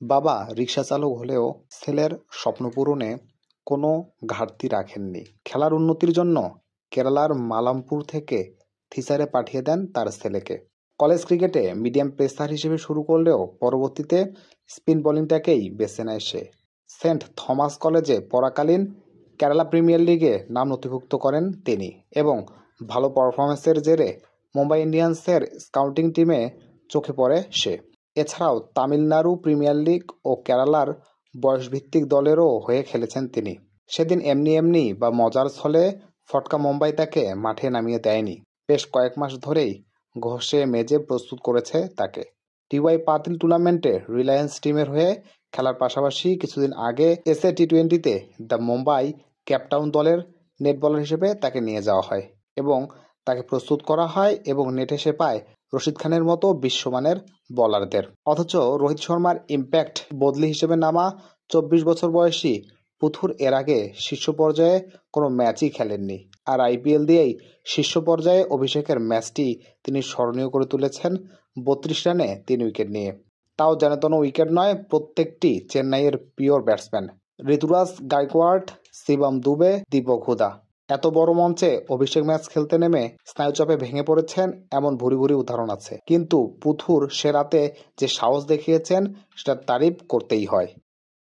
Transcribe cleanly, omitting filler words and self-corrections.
বাবা রিকশাচালক হলেও ছেলের স্বপ্ন পূরণে কোনো ঘাটতি রাখেননি। খেলার উন্নতির জন্য কেরালার মালামপুর থেকে থিসারে পাঠিয়ে দেন তার ছেলেকে। কলেজ ক্রিকেটে মিডিয়াম পেসার হিসেবে শুরু করলেও পরবর্তীতে স্পিন বোলিংটাকেই বেছে নেয় সে। সেন্ট থমাস কলেজে পড়াকালীন কেরালা প্রিমিয়ার লিগে নাম নথিভুক্ত করেন তিনি এবং ভালো পারফরম্যান্সের জেরে মুম্বাই ইন্ডিয়ান্সের স্কাউটিং টিমে চোখে পড়ে সে। এছাড়াও তামিলনাড়ু প্রিমিয়ার লিগ ও কেরালার বয়সভিত্তিক দলেরও হয়ে খেলেছেন তিনি। সেদিন এমনি এমনি বা মজার ছলে ফটকা মুম্বাই তাকে মাঠে নামিয়ে দেয়নি। বেশ কয়েক মাস ধরেই ঘষে মেজে প্রস্তুত করেছে তাকে। টিওয়াই পাতিল টুর্নামেন্টে রিলায়েন্স টিমের হয়ে খেলার পাশাপাশি কিছুদিন আগে এসএ টি-20তে দ্য মুম্বাই ক্যাপটাউন দলের নেট বোলার হিসেবে তাকে নিয়ে যাওয়া হয় এবং তাকে প্রস্তুত করা হয় এবং নেটে সে পায় রশিদ খানের মতো বিশ্বমানের বোলারদের। অথচ রোহিত শর্মার ইম্প্যাক্ট বদলি হিসেবে নামা 24 বছর বয়সী পুথুর এর আগে শীর্ষ পর্যায়ে কোনো ম্যাচই খেলেননি। আর আইপিএল দিয়েই শীর্ষ পর্যায়ে অভিষেকের ম্যাচটি তিনি স্মরণীয় করে তুলেছেন 32 রানে 3 উইকেট নিয়ে। তাও যেন উইকেট নয়, প্রত্যেকটি চেন্নাইয়ের পিওর ব্যাটসম্যান ঋতুরাজ গায়কোয়াড়, শিবম দুবে, দীপক হুডা। এত বড় মঞ্চে অভিষেক ম্যাচ খেলতে নেমে স্নায়ুচাপে ভেঙে পড়েছেন এমন ভুরি ভুরি উদাহরণ আছে। কিন্তু পুথুর সে রাতে যে সাহস দেখিয়েছেন সেটার তারিফ করতেই হয়।